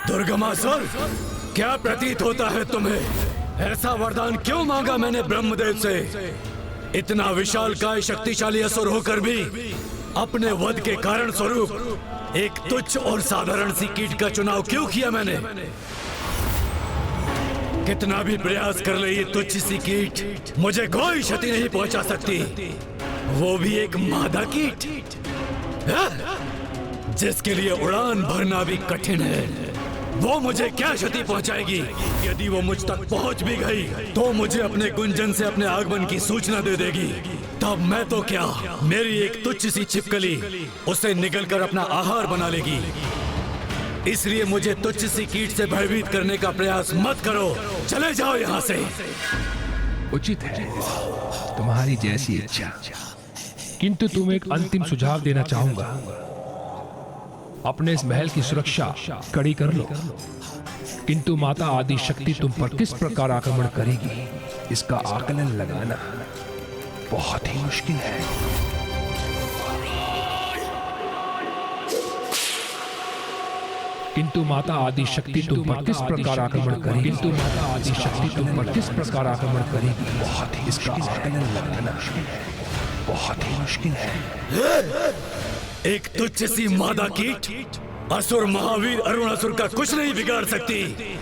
दुर्गमासुर, क्या प्रतीत होता है तुम्हें? ऐसा वरदान क्यों मांगा मैंने ब्रह्मदेव से? इतना विशालकाय शक्तिशाली असुर होकर भी अपने वध के कारण स्वरूप एक तुच्छ और साधारण सी कीट का चुनाव क्यों किया मैंने? कितना भी प्रयास कर ले ये तुच्छ सी कीट मुझे कोई क्षति नहीं पहुंचा सकती, वो भी एक मादा कीट जिसके लिए उड़ान भरना भी कठिन है। वो मुझे क्या क्षति पहुंचाएगी? यदि वो मुझ तक पहुंच भी गई तो मुझे अपने गुंजन से अपने आगमन की सूचना दे देगी। तब मैं तो क्या, मेरी एक तुच्छ सी छिपकली उसे निगलकर अपना आहार बना लेगी। इसलिए मुझे तुच्छ सी कीट से भयभीत करने का प्रयास मत करो। चले जाओ यहाँ से। उचित है, तुम्हारी जैसी इच्छा। किंतु तुम्हें एक अंतिम सुझाव देना चाहूंगा। अपने इस महल की सुरक्षा कड़ी कर लो, किंतु माता आदि शक्ति तुम पर किस प्रकार आक्रमण करेगी इसका आकलन लगाना बहुत ही मुश्किल है। किंतु माता आदि शक्ति तुम पर किस प्रकार आक्रमण करेगी, किंतु माता आदि शक्ति तुम पर किस प्रकार आक्रमण करेगी बहुत ही, इसका आकलन लगाना बहुत ही मुश्किल है। एक तुच्छ सी मादा कीट असुर महावीर अरुणासुर का कुछ नहीं बिगाड़ सकती।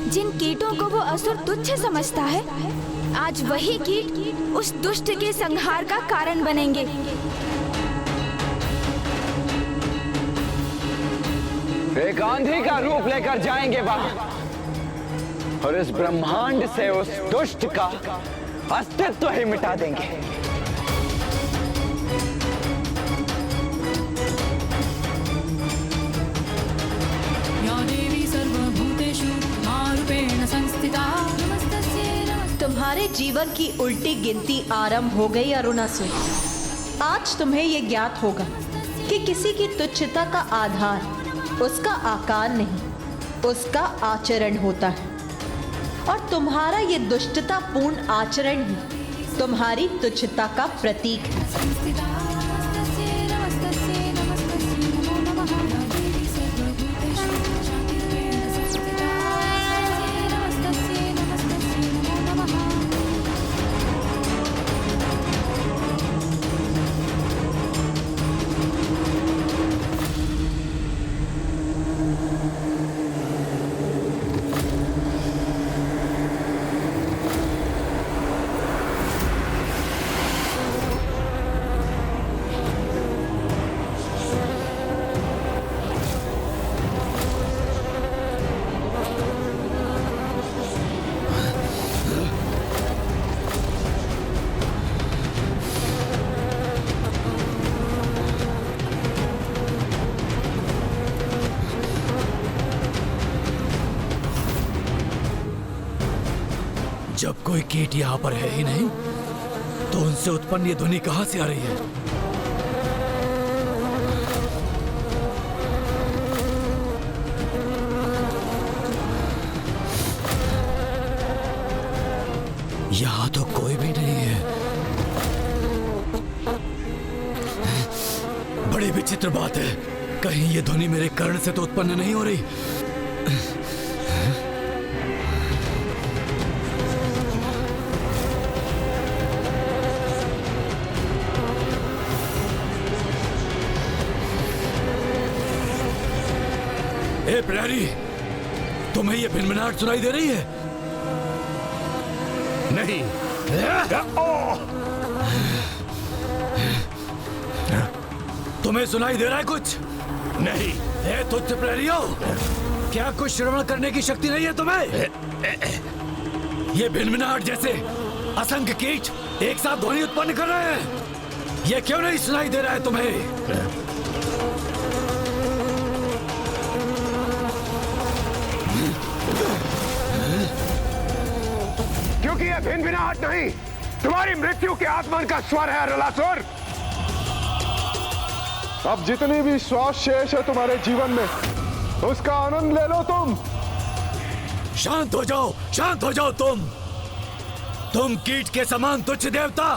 जिन कीटों को वो असुर तुच्छ समझता है, आज वही कीट उस दुष्ट के संहार का कारण बनेंगे। एक आंधी का रूप लेकर जाएंगे वहां और इस ब्रह्मांड से उस दुष्ट का अस्तित्व ही मिटा देंगे। तुम्हारे जीवन की उल्टी गिनती आरंभ हो गई अरुणासुर। आज तुम्हें यह ज्ञात होगा कि किसी की तुच्छता का आधार उसका आकार नहीं, उसका आचरण होता है। और तुम्हारा ये दुष्टता पूर्ण आचरण ही तुम्हारी तुच्छता का प्रतीक है। जब कोई कीट यहाँ पर है ही नहीं तो उनसे उत्पन्न ये ध्वनि कहाँ से आ रही है? यहाँ तो कोई भी नहीं है। बड़ी विचित्र बात है, कहीं ये ध्वनि मेरे कर्ण से तो उत्पन्न नहीं हो रही। ए प्रहरी, तुम्हें ये भिनभिनाहट सुनाई दे रही है? नहीं। तुम्हें सुनाई दे रहा है कुछ? नहीं। हे तुच्छ प्रहरियों, क्या कुछ श्रवण करने की शक्ति नहीं है तुम्हें? ये भिनभिनाहट जैसे असंख्य कीट एक साथ ध्वनि उत्पन्न कर रहे हैं। ये क्यों नहीं सुनाई दे रहा है तुम्हें? क्योंकि ये भिनभिनाहट नहीं, तुम्हारी मृत्यु के आगमन का स्वर है अरुणासुर। अब जितनी भी श्वास शेष है तुम्हारे जीवन में, उसका आनंद ले लो तुम। शांत हो जाओ, शांत हो जाओ तुम कीट के समान तुच्छ देवता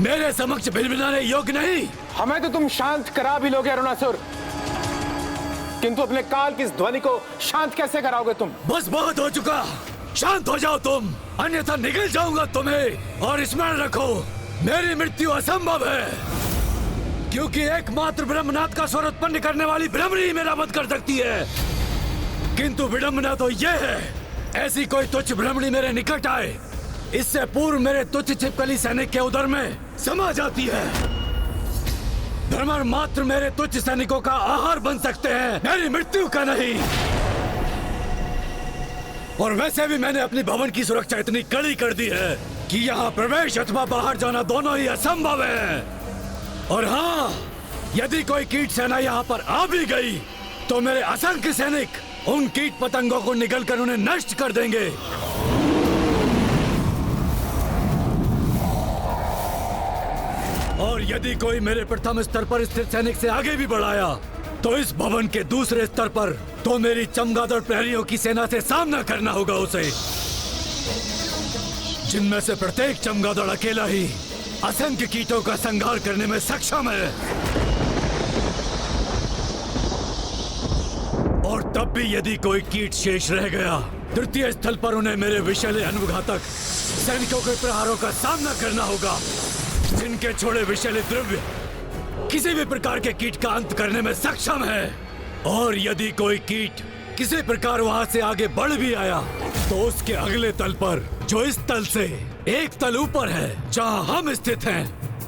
मेरे समक्ष भिनभिनाने योग्य नहीं। हमें तो तुम शांत करा भी लोगे अरुणासुर, किंतु अपने काल की इस ध्वनि को शांत कैसे कराओगे तुम? बस बहुत हो चुका, शांत हो जाओ तुम, अन्यथा निगल जाऊंगा तुम्हें। और स्मरण रखो, मेरी मृत्यु असंभव है, क्योंकि एकमात्र ब्रह्मनाथ का स्वर उत्पन्न करने वाली ब्रह्मणी ही मेरा वध कर सकती है। किंतु विडंबना तो यह है, ऐसी कोई तुच्छ ब्रह्मणी मेरे निकट आए, इससे पूर्व मेरे तुच्छ छिपकली सैनिक के उदर में समा जाती है। भ्रमर मात्र मेरे तुच्छ सैनिकों का आहार बन सकते हैं, मेरी मृत्यु का नहीं। और वैसे भी मैंने अपनी भवन की सुरक्षा इतनी कड़ी कर दी है कि यहाँ प्रवेश अथवा बाहर जाना दोनों ही असंभव है। और हाँ, यदि कोई कीट सेना यहाँ पर आ भी गई तो मेरे असंख्य सैनिक उन कीट पतंगों को निगल कर उन्हें नष्ट कर देंगे। और यदि कोई मेरे प्रथम स्तर पर स्थित सैनिक से आगे भी बढ़ाया तो इस भवन के दूसरे स्तर पर तो मेरी चमगादड़ प्रहरियों की सेना से सामना करना होगा उसे, जिनमें से प्रत्येक चमगादड़ अकेला ही असंख्य कीटों का संहार करने में सक्षम है। और तब भी यदि कोई कीट शेष रह गया, तृतीय स्थल पर उन्हें मेरे विषैले अनुघातक सैनिकों के प्रहारों का सामना करना होगा, जिनके छोड़े विषैले द्रव्य किसी भी प्रकार के कीट का अंत करने में सक्षम है। और यदि कोई कीट किसी प्रकार वहां से आगे बढ़ भी आया तो उसके अगले तल पर, जो इस तल से एक तल ऊपर है जहां हम स्थित हैं,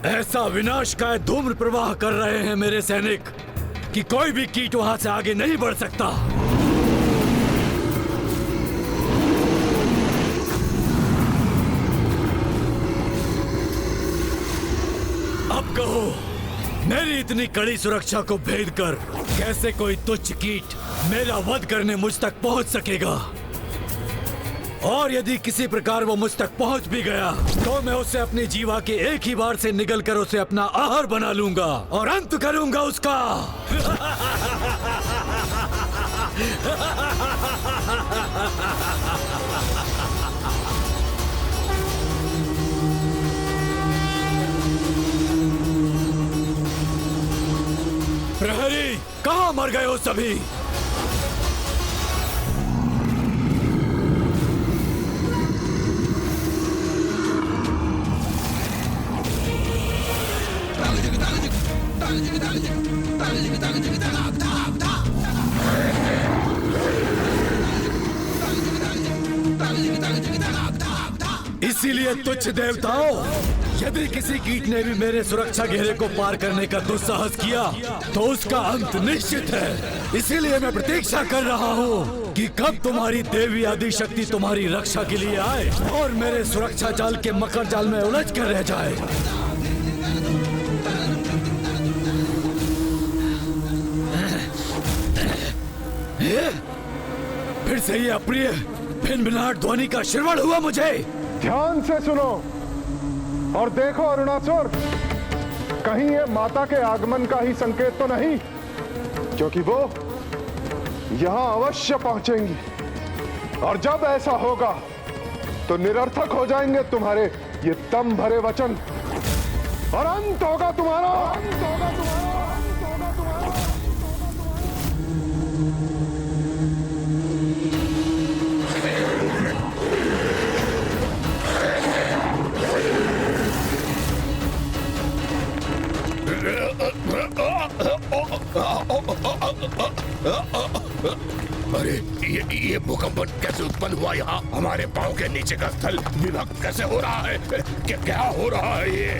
ऐसा विनाशकाय धूम्र प्रवाह कर रहे हैं मेरे सैनिक कि कोई भी कीट वहां से आगे नहीं बढ़ सकता। अब कहो, मेरी इतनी कड़ी सुरक्षा को भेद कर कैसे कोई तुच्छ कीट मेरा वध करने मुझ तक पहुंच सकेगा? और यदि किसी प्रकार वो मुझ तक पहुंच भी गया तो मैं उसे अपनी जीवा के एक ही बार से निगल कर उसे अपना आहार बना लूंगा और अंत करूंगा उसका। प्रहरी, कहाँ मर गए हो सभी? इसीलिए तुच्छ देवताओं, यदि किसी कीट ने भी मेरे सुरक्षा घेरे को पार करने का दुस्साहस किया तो उसका अंत निश्चित है। इसीलिए मैं प्रतीक्षा कर रहा हूँ कि कब तुम्हारी देवी आदि शक्ति तुम्हारी रक्षा के लिए आए और मेरे सुरक्षा जाल के मकर जाल में उलझ कर रह जाए। फिर से ये अप्रिय भिनभिनाहट ध्वनि का श्रवण हुआ मुझे। ध्यान से सुनो और देखो अरुणासुर, कहीं ये माता के आगमन का ही संकेत तो नहीं, क्योंकि वो यहां अवश्य पहुंचेंगी और जब ऐसा होगा तो निरर्थक हो जाएंगे तुम्हारे ये दम भरे वचन और अंत होगा तुम्हारा, अंत होगा तुम्हारा, अंत होगा तुम्हारा। अरे ये भूकंप कैसे उत्पन्न हुआ? यहाँ हमारे पाँव के नीचे का स्थल विभक्त कैसे हो रहा है? क्या हो रहा है ये?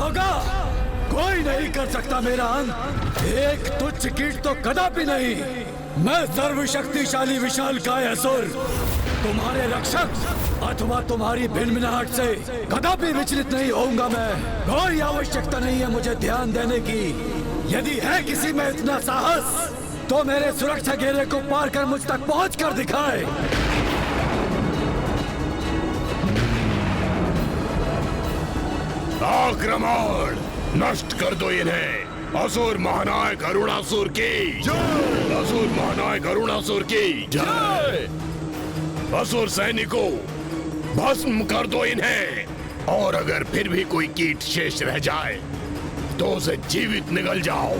होगा। कोई नहीं कर सकता मेरा अंत, एक तुच्छ कीट तो कदापि नहीं। मैं सर्वशक्तिशाली विशालकाय असुर, तुम्हारे रक्षक अथवा तुम्हारी भिनभिनाहट से कदापि विचलित नहीं होऊंगा मैं। कोई आवश्यकता नहीं है मुझे ध्यान देने की। यदि है किसी में इतना साहस तो मेरे सुरक्षा घेरे को पार कर मुझ तक पहुंच कर दिखाए। आक्रमण! नष्ट कर दो इन्हें। असुर महानायक अरुणासुर की जय! असुर महानायक अरुणासुर की जय! असुर सैनिकों, भस्म कर दो इन्हें। और अगर फिर भी कोई कीट शेष रह जाए तो उसे जीवित निगल जाओ।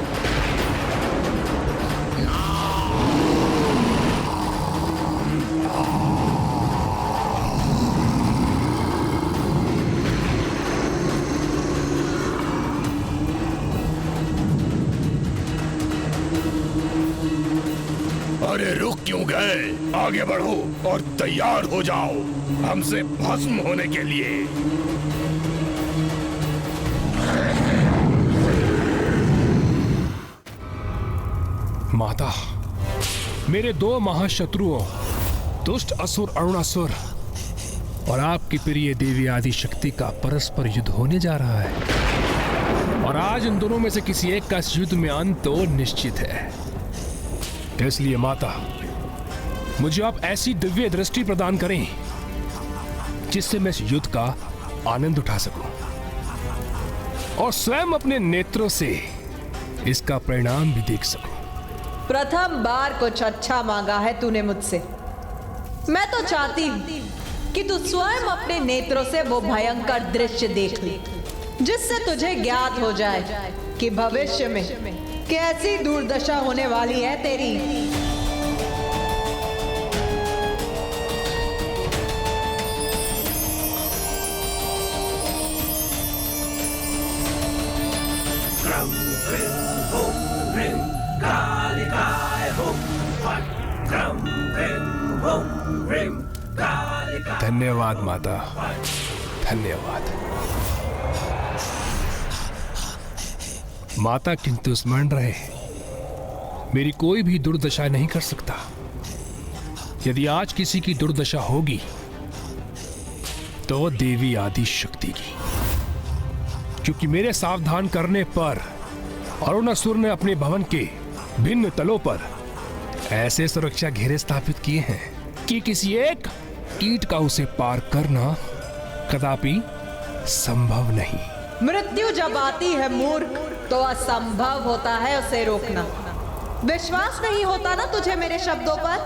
अरे रुक क्यों गए? आगे बढ़ो और तैयार हो जाओ हमसे भस्म होने के लिए। माता, मेरे दो महाशत्रुओं दुष्ट असुर अरुणासुर और आपकी प्रिय देवी आदि शक्ति का परस्पर युद्ध होने जा रहा है। और आज इन दोनों में से किसी एक का इस युद्ध में अंत तो निश्चित है। इसलिए माता, मुझे आप ऐसी दिव्य दृष्टि प्रदान करें जिससे मैं इस युद्ध का आनंद उठा सकूं और स्वयं अपने नेत्रों से इसका परिणाम भी देख सकूं। प्रथम बार कुछ अच्छा मांगा है तूने मुझसे। मैं तो चाहती हूं कि तू स्वयं अपने नेत्रों से वो भयंकर दृश्य देख ले, जिससे तुझे ज्ञात हो जाए कि भविष्य में कैसी दुर्दशा होने वाली है तेरी। धन्यवाद माता, धन्यवाद माता। किंतु स्मरण रहे, मेरी कोई भी दुर्दशा नहीं कर सकता। यदि आज किसी की दुर्दशा होगी तो देवी आदि शक्ति की, क्योंकि मेरे सावधान करने पर अरुणासुर ने अपने भवन के भिन्न तलों पर ऐसे सुरक्षा घेरे स्थापित किए हैं कि किसी एक कीट का उसे पार करना कदापि संभव नहीं। मृत्यु जब आती है मूर्ख, तो असंभव होता है उसे रोकना। विश्वास नहीं होता ना तुझे मेरे शब्दों पर?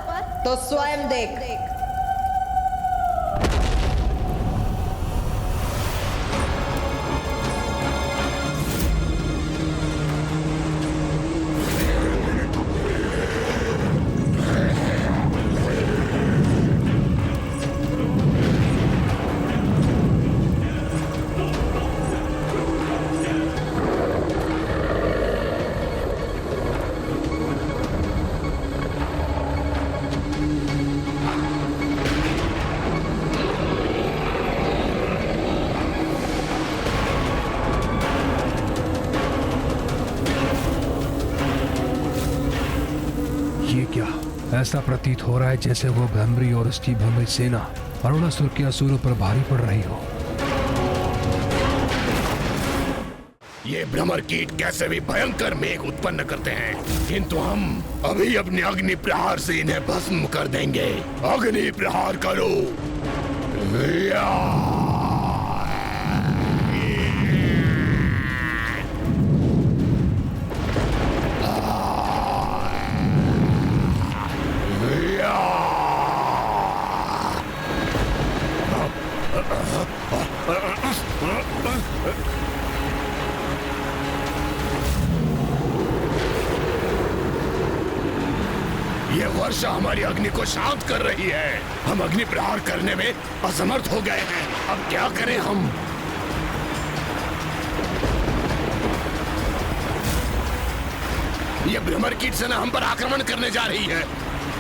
तो स्वयं देख। ऐसा प्रतीत हो रहा है जैसे वो भ्रमरी और उसकी भ्रमरी सेना अरुणासुर के असुरों पर भारी पड़ रही हो। ये भ्रमर कीट कैसे भी भयंकर मेघ उत्पन्न करते हैं, किंतु हम अभी अपने अग्नि प्रहार से इन्हें भस्म कर देंगे। अग्नि प्रहार करो। ये वर्षा हमारी अग्नि को शांत कर रही है। हम अग्नि प्रहार करने में असमर्थ हो गए हैं। अब क्या करें हम? ये भ्रमर कीट सेना हम पर आक्रमण करने जा रही है।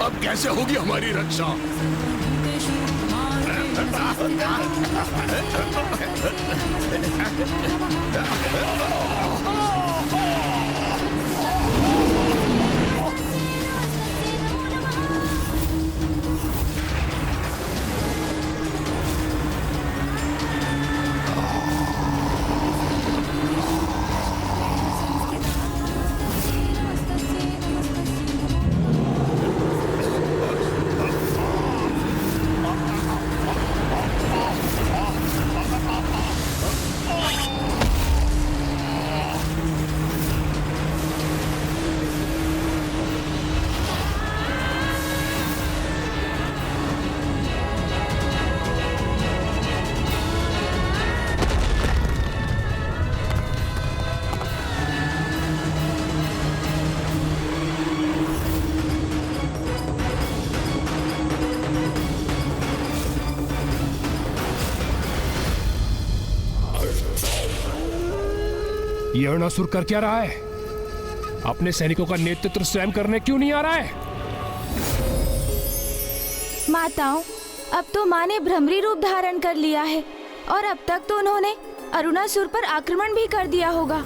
अब कैसे होगी हमारी रक्षा? ये अरुणासुर कर क्या रहा है? अपने सैनिकों का नेतृत्व स्वयं करने क्यों नहीं आ रहा है? माताओं, अब तो माँ ने भ्रमरी रूप धारण कर लिया है और अब तक तो उन्होंने अरुणासुर पर आक्रमण भी कर दिया होगा,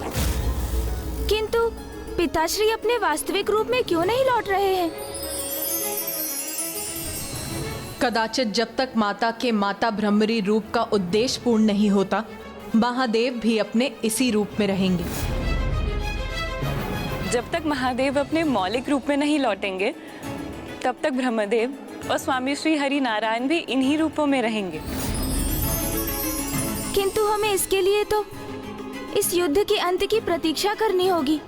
किंतु पिताश्री अपने वास्तविक रूप में क्यों नहीं लौट रहे हैं? कदाचित जब तक माता के माता भ्रमरी रूप का उद्देश्य पूर्ण नहीं होता, महादेव भी अपने इसी रूप में रहेंगे। जब तक महादेव अपने मौलिक रूप में नहीं लौटेंगे, तब तक ब्रह्मदेव और स्वामी श्री हरि नारायण भी इन्हीं रूपों में रहेंगे। किंतु हमें इसके लिए तो इस युद्ध के अंत की प्रतीक्षा करनी होगी।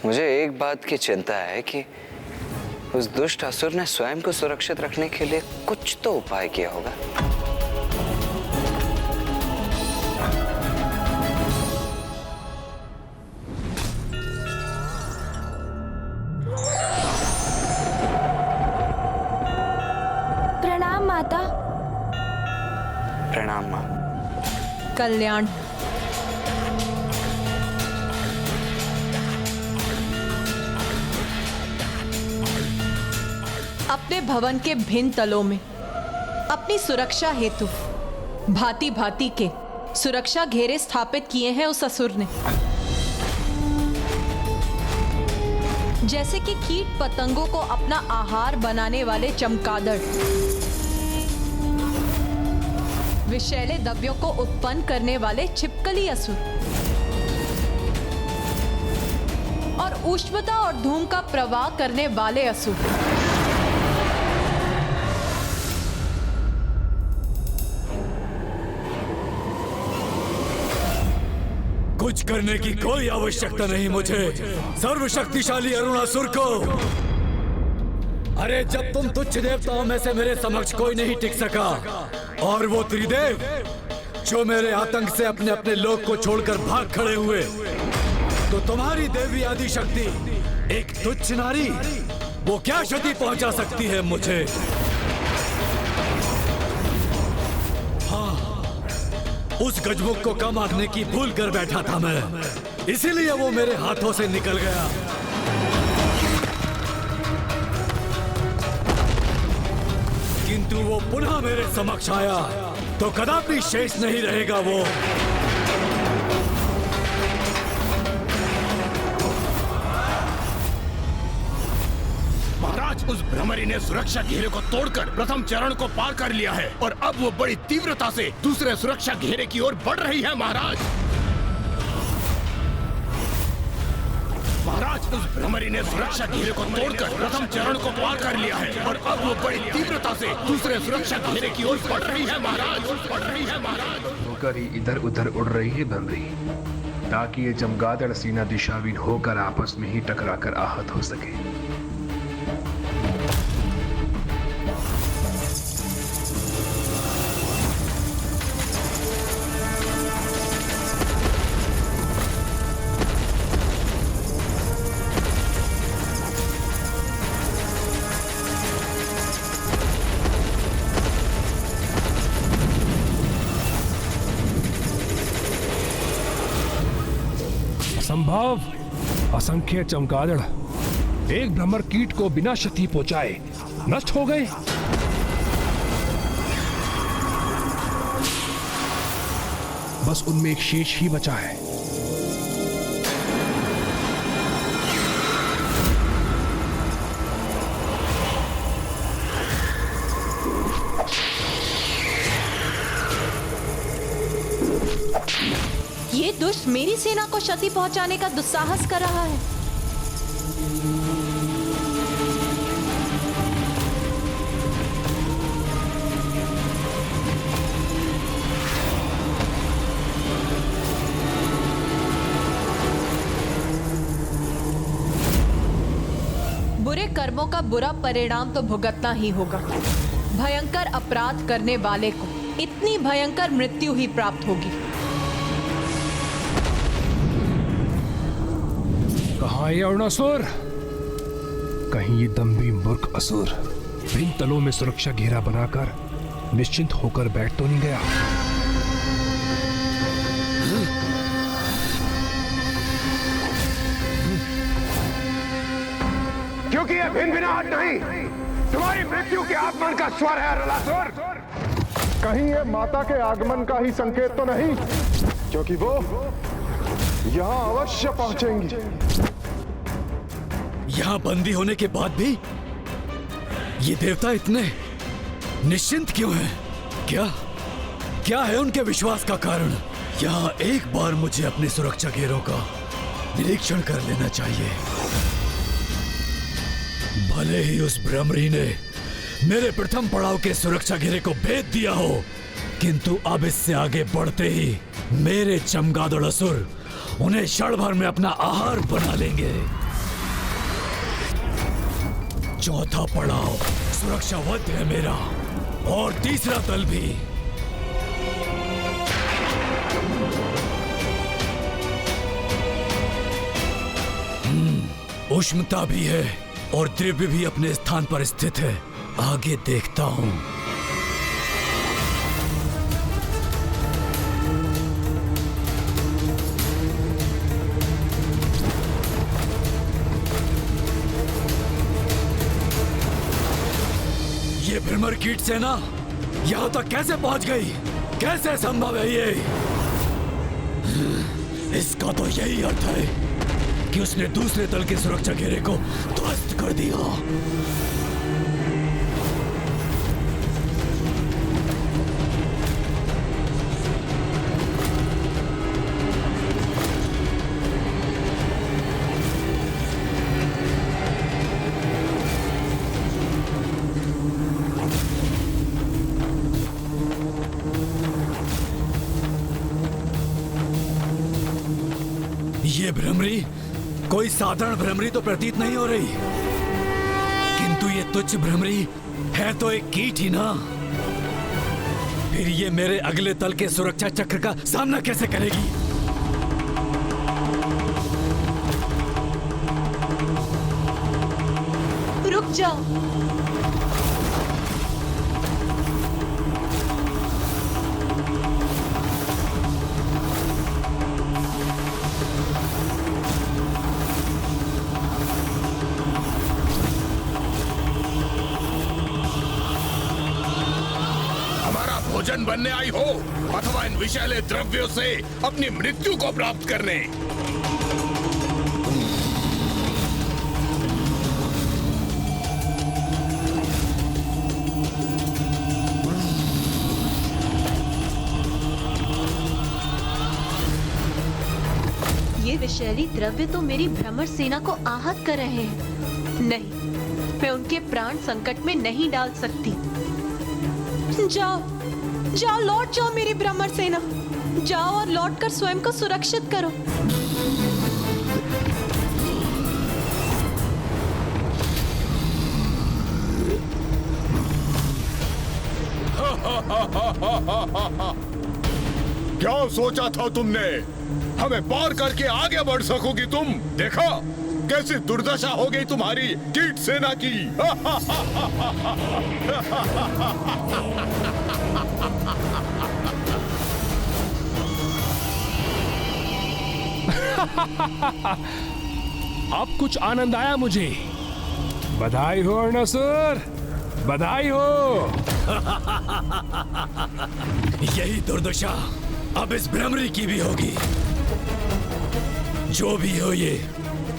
मुझे एक बात की चिंता है कि उस दुष्ट असुर ने स्वयं को सुरक्षित रखने के लिए कुछ तो उपाय किया होगा। प्रणाम माता। प्रणाम माँ। कल्याण। अपने भवन के भिन्न तलों में अपनी सुरक्षा हेतु भांति भांति के सुरक्षा घेरे स्थापित किए हैं उस असुर ने। जैसे कि कीट पतंगों को अपना आहार बनाने वाले चमगादड़, विषैले द्रव्यों को उत्पन्न करने वाले छिपकली असुर और ऊष्मता और धूम का प्रवाह करने वाले असुर। कुछ करने की कोई आवश्यकता नहीं मुझे, सर्वशक्तिशाली अरुणासुर को। अरे जब तुम तुच्छ देवताओं में से मेरे समक्ष कोई नहीं टिक सका, और वो त्रिदेव जो मेरे आतंक से अपने अपने लोक को छोड़कर भाग खड़े हुए, तो तुम्हारी देवी आदि शक्ति एक तुच्छ नारी वो क्या क्षति पहुंचा सकती है मुझे? हाँ, उस गजमुख को कम आंकने की भूल कर बैठा था मैं, इसीलिए वो मेरे हाथों से निकल गया। किंतु वो पुनः मेरे समक्ष आया तो कदापि शेष नहीं रहेगा वो। महाराज, उस भ्रमरी ने सुरक्षा घेरे को तोड़कर प्रथम चरण को पार कर लिया है और अब वो बड़ी तीव्रता से दूसरे सुरक्षा घेरे की ओर बढ़ रही है। महाराज, महाराज, उस भ्रमरी ने सुरक्षा घेरे को तोड़कर प्रथम चरण को पार कर लिया है और अब वो बड़ी तीव्रता से दूसरे सुरक्षा घेरे की ओर बढ़ रही है। महाराज, बढ़ रही है। महाराज, होकर ही इधर उधर उड़ रही है भ्रमरी, ताकि ये चमगादड़ सीना दिशाहीन होकर आपस में ही टकराकर आहत हो सके। संभव असंख्य चमगादड़ एक भ्रमर कीट को बिना क्षति पहुंचाए नष्ट हो गए। बस उनमें एक शेष ही बचा है। ये दुष्ट मेरी सेना को क्षति पहुंचाने का दुस्साहस कर रहा है। बुरे कर्मों का बुरा परिणाम तो भुगतना ही होगा। भयंकर अपराध करने वाले को इतनी भयंकर मृत्यु ही प्राप्त होगी। कहाँ ये अरुणासुर? कहीं ये दम्भी मूर्ख असुर भिन्न तलों में सुरक्षा घेरा बनाकर निश्चिंत होकर बैठ तो नहीं गया? क्योंकि यह भिन्न भिनाहट नहीं, तुम्हारी मृत्यु के आगमन का स्वर है अरुणासुर। कहीं ये माता के आगमन का ही संकेत तो नहीं, क्योंकि वो यहां अवश्य पहुंचेंगी। यहां बंदी होने के बाद भी ये देवता इतने निश्चिंत क्यों हैं? क्या है उनके विश्वास का कारण? यहाँ एक बार मुझे अपनी सुरक्षा घेरों का निरीक्षण कर लेना चाहिए। भले ही उस भ्रमरी ने मेरे प्रथम पड़ाव के सुरक्षा घेरे को भेद दिया हो, किंतु अब इससे आगे बढ़ते ही मेरे चमगादड़ असुर उन्हें क्षण भर में अपना आहार बना लेंगे। चौथा पड़ाव सुरक्षावद्ध है मेरा, और तीसरा तल भी। उष्णता भी है और द्रव्य भी अपने स्थान पर स्थित है। आगे देखता हूं। ये भ्रमर कीट सेना यहां तक कैसे पहुंच गई? कैसे संभव है ये? इसका तो यही अर्थ है कि उसने दूसरे तल के सुरक्षा घेरे को ध्वस्त कर दिया। ये भ्रमरी कोई साधारण भ्रमरी तो प्रतीत नहीं हो रही, किंतु ये तुच्छ भ्रमरी है तो एक कीट ही ना। फिर ये मेरे अगले तल के सुरक्षा चक्र का सामना कैसे करेगी? रुक जाओ। भोजन बनने आई हो अथवा इन विषैले द्रव्यों से अपनी मृत्यु को प्राप्त करने। ये विषैली द्रव्य तो मेरी भ्रमर सेना को आहत कर रहे हैं। नहीं, मैं उनके प्राण संकट में नहीं डाल सकती। जाओ जाओ, लौट जाओ मेरी भ्रमर सेना। जाओ और लौटकर स्वयं को सुरक्षित करो। क्या सोचा था तुमने? हमें पार करके आगे बढ़ सकोगी तुम? देखा कैसी दुर्दशा हो गई तुम्हारी कीट सेना की। अब कुछ आनंद आया मुझे। बधाई हो अरुणासुर, बधाई हो। यही दुर्दशा अब इस भ्रमरी की भी होगी। जो भी हो, ये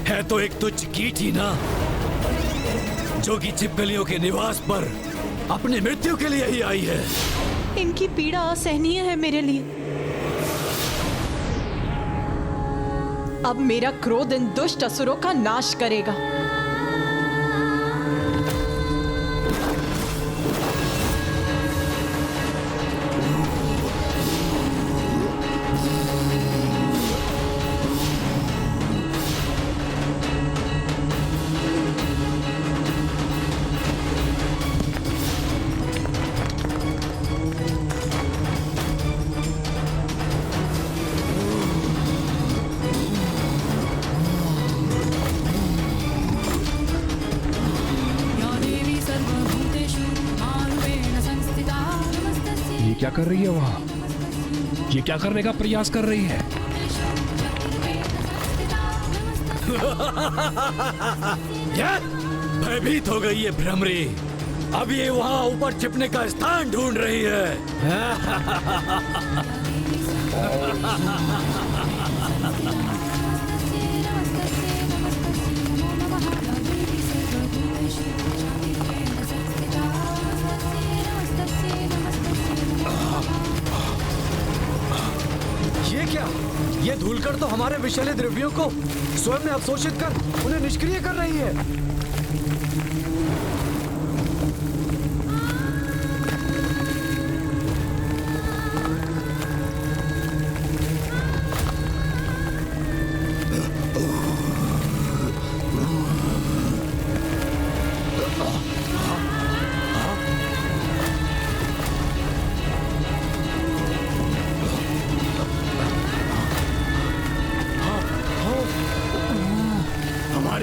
है तो एक तुच्छ कीट ही ना, जो कि छिपकलियों के निवास पर अपनी मृत्यु के लिए ही आई है। इनकी पीड़ा असहनीय है मेरे लिए। अब मेरा क्रोध इन दुष्ट असुरों का नाश करेगा। क्या कर रही है वहां? ये क्या करने का प्रयास कर रही है? भयभीत हो गई है भ्रमरी। अब ये वहां ऊपर छिपने का स्थान ढूंढ रही है। ये क्या? ये धूलकण तो हमारे विषैले द्रव्यों को स्वयं में अवशोषित कर उन्हें निष्क्रिय कर रही है।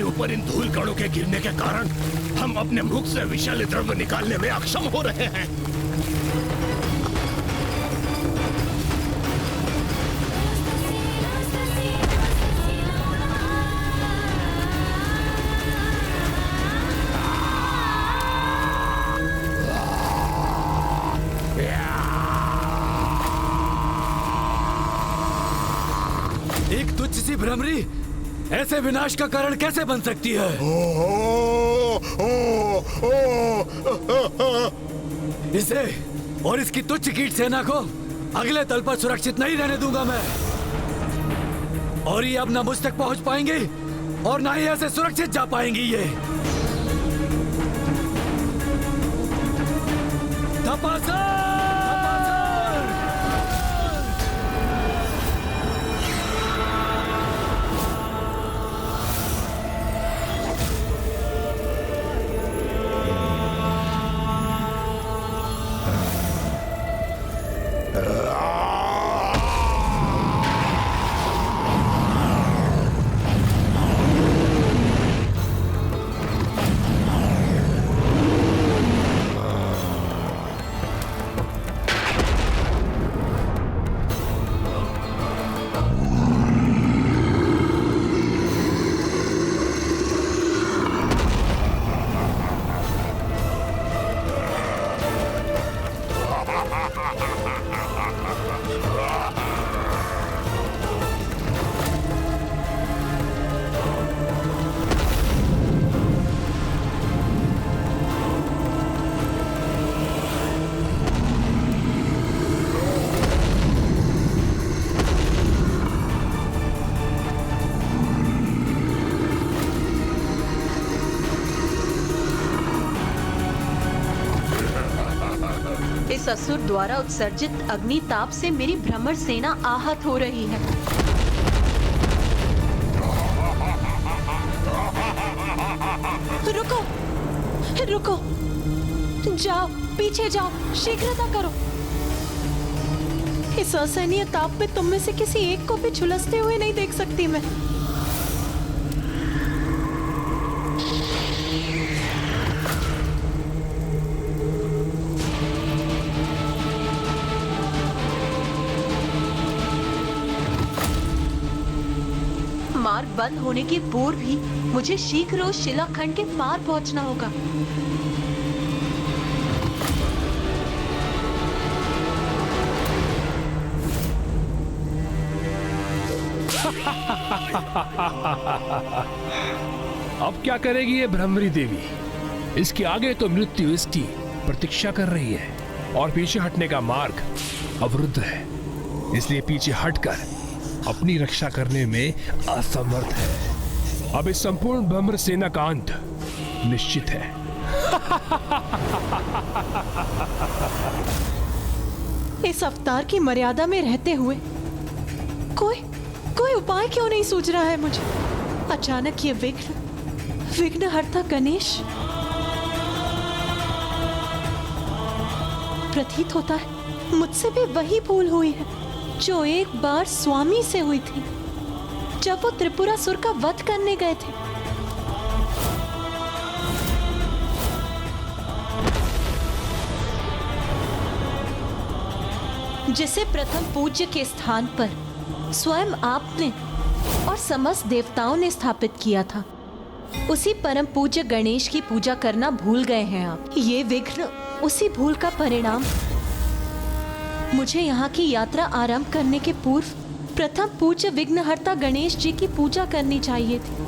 ऊपर इन धूल कणों के गिरने के कारण हम अपने मुख से विषैले द्रव्य निकालने में अक्षम हो रहे हैं। एक तुच्छ सी भ्रमरी ऐसे विनाश का कारण कैसे बन सकती है? इसे और इसकी तुच्छ कीट सेना को अगले तल पर सुरक्षित नहीं रहने दूंगा मैं। और ये अब ना मुझ तक पहुंच पाएंगे और ना ही ऐसे सुरक्षित जा पाएंगी। ये इस असुर द्वारा उत्सर्जित अग्नि ताप से मेरी भ्रमर सेना आहत हो रही है। रुको, रुको, जाओ, पीछे जाओ, शीघ्रता करो। इस असहनीय ताप में तुम में से किसी एक को भी झुलसते हुए नहीं देख सकती मैं। मार्ग बंद होने के पूर्व ही मुझे शीघ्र उस शिलाखंड के पार पहुंचना होगा। अब क्या करेगी ये भ्रमरी देवी? इसके आगे तो मृत्यु इसकी प्रतीक्षा कर रही है और पीछे हटने का मार्ग अवरुद्ध है, इसलिए पीछे हटकर अपनी रक्षा करने में असमर्थ है। अब इस संपूर्ण भ्रमर सेना का अंत निश्चित है। इस अवतार की मर्यादा में रहते हुए कोई उपाय क्यों नहीं सूझ रहा है मुझे? अचानक ये विघ्नहर्ता गणेश प्रतीत होता है मुझसे भी वही भूल हुई है जो एक बार स्वामी से हुई थी जब वो त्रिपुरासुर का वध करने गए थे। जिसे प्रथम पूज्य के स्थान पर स्वयं आपने और समस्त देवताओं ने स्थापित किया था, उसी परम पूज्य गणेश की पूजा करना भूल गए हैं आप। ये विघ्न उसी भूल का परिणाम। मुझे यहाँ की यात्रा आरंभ करने के पूर्व प्रथम पूज्य विघ्नहर्ता गणेश जी की पूजा करनी चाहिए थी।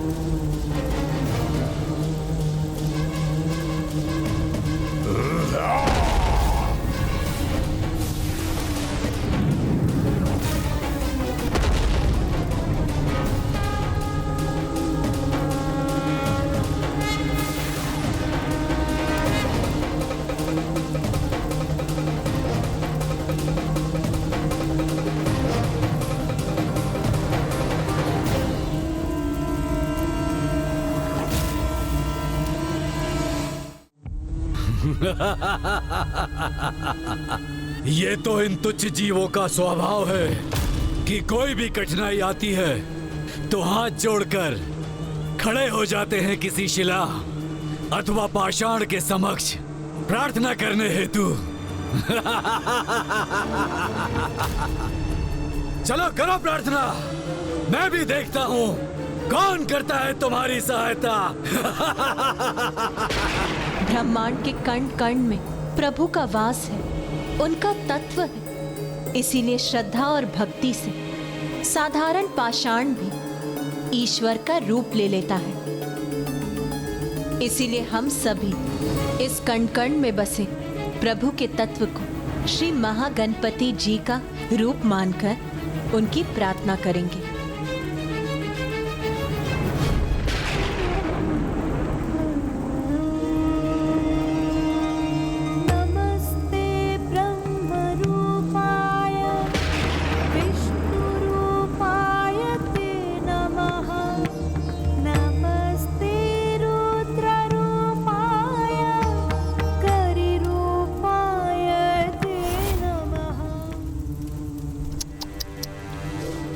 ये तो इन तुच्छ जीवों का स्वभाव है कि कोई भी कठिनाई आती है तो हाथ जोड़कर खड़े हो जाते हैं किसी शिला अथवा पाषाण के समक्ष प्रार्थना करने हेतु। चलो करो प्रार्थना, मैं भी देखता हूँ कौन करता है तुम्हारी सहायता। ब्रह्मांड के कण कण में प्रभु का वास है, उनका तत्व है। इसीलिए श्रद्धा और भक्ति से साधारण पाषाण भी ईश्वर का रूप ले लेता है। इसीलिए हम सभी इस कण कण में बसे प्रभु के तत्व को श्री महागणपति जी का रूप मानकर उनकी प्रार्थना करेंगे।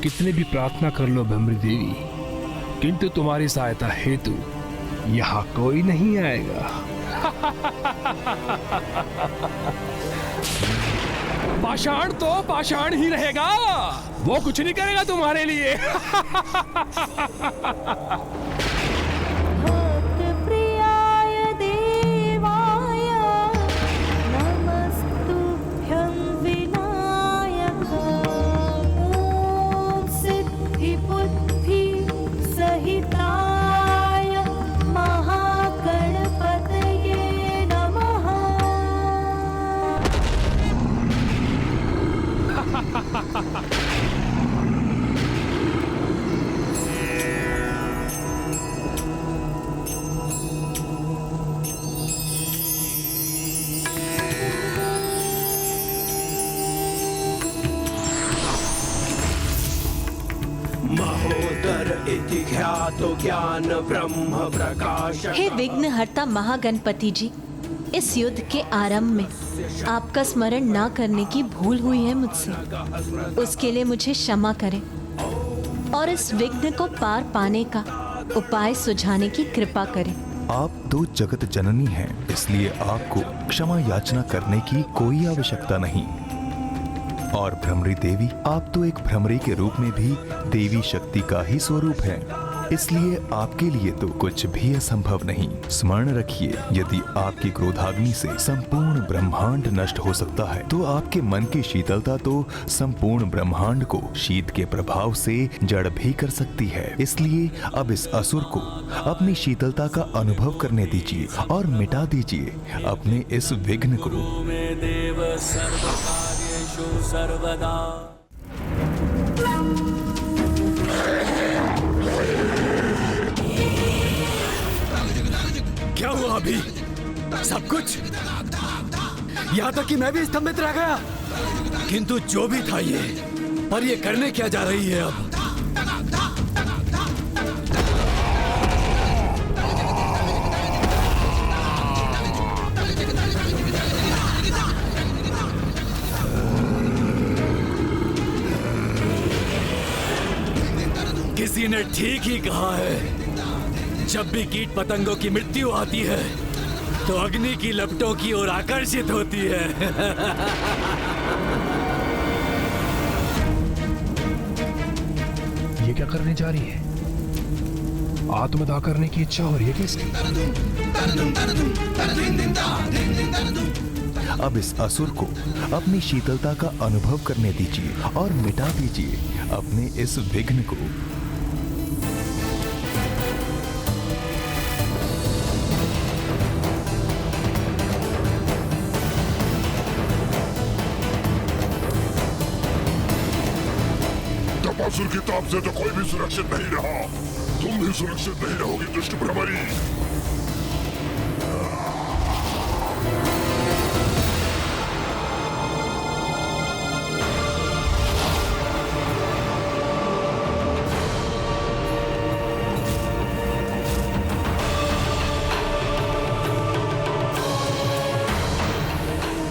कितने भी प्रार्थना कर लो भ्रमरी देवी, किंतु तुम्हारी सहायता हेतु यहाँ कोई नहीं आएगा। पाषाण तो पाषाण ही रहेगा, वो कुछ नहीं करेगा तुम्हारे लिए। हे विघ्नहर्ता महागणपति जी, इस युद्ध के आरंभ में आपका स्मरण ना करने की भूल हुई है मुझसे, उसके लिए मुझे क्षमा करें और इस विघ्न को पार पाने का उपाय सुझाने की कृपा करें। आप दो जगत जननी हैं, इसलिए आपको क्षमा याचना करने की कोई आवश्यकता नहीं। और भ्रमरी देवी, आप तो एक भ्रमरी के रूप में भी देवी शक्ति का ही स्वरूप है। इसलिए आपके लिए तो कुछ भी असंभव नहीं। स्मरण रखिए, यदि आपकी क्रोधाग्नि से संपूर्ण ब्रह्मांड नष्ट हो सकता है, तो आपके मन की शीतलता तो संपूर्ण ब्रह्मांड को शीत के प्रभाव से जड़ भी कर सकती है। इसलिए अब इस असुर को अपनी शीतलता का अनुभव करने दीजिए और मिटा दीजिए अपने इस विघ्न को। क्या हुआ अभी? सब कुछ? यहाँ तक कि मैं भी स्तंभित रह गया। किंतु जो भी था ये, पर ये करने क्या जा रही है अब? किसी ने ठीक ही कहा है, जब भी कीट पतंगों की मृत्यु आती है तो अग्नि की लपटों की ओर आकर्षित होती है। ये क्या करने जा रही है? आत्मदाह करने की इच्छा हो रही है किसकी? अब इस असुर को अपनी शीतलता का अनुभव करने दीजिए और मिटा दीजिए अपने इस विघ्न को। तपासुर की ताप से तो कोई भी सुरक्षित नहीं रहा। तुम भी सुरक्षित नहीं रहोगी दुष्ट भ्रमरी।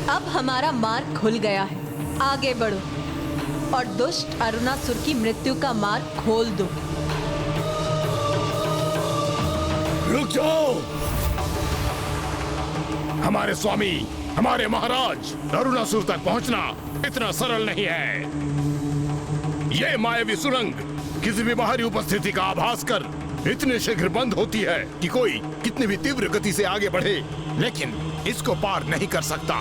अब हमारा मार्ग खुल गया है, आगे बढ़ो और दुष्ट अरुणासुर की मृत्यु का मार्ग खोल दो। रुक जाओ! हमारे स्वामी, हमारे महाराज, अरुणासुर तक पहुंचना इतना सरल नहीं है। ये मायावी सुरंग किसी भी बाहरी उपस्थिति का आभास कर इतने शीघ्र बंद होती है कि कोई कितनी भी तीव्र गति से आगे बढ़े, लेकिन इसको पार नहीं कर सकता।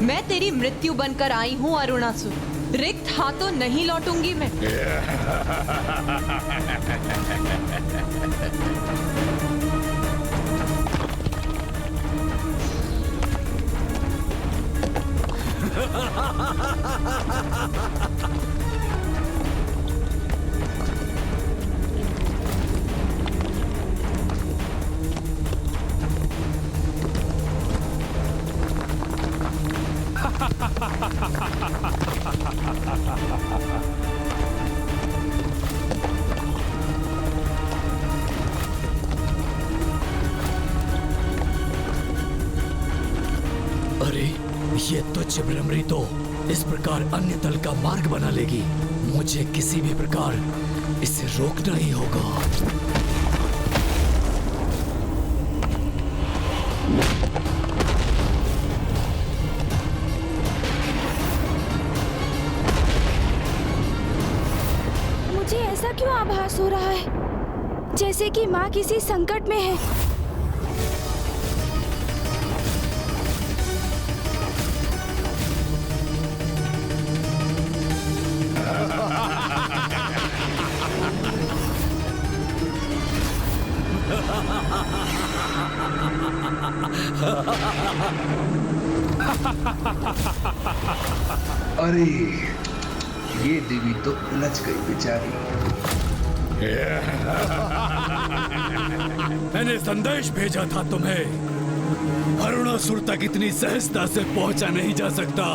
मैं तेरी मृत्यु बनकर आई हूँ अरुणासुर, रिक्त हाथों नहीं लौटूंगी मैं। अरे ये तुच्छ भ्रमरी तो इस प्रकार अन्य तल का मार्ग बना लेगी। मुझे किसी भी प्रकार इसे रोकना ही होगा। मुझे ऐसा क्यों आभास हो रहा है जैसे कि माँ किसी संकट में है। अरे ये देवी तो उलझ गई बेचारी। मैंने संदेश भेजा था तुम्हें, अरुणासुर तक इतनी सहजता से पहुंचा नहीं जा सकता।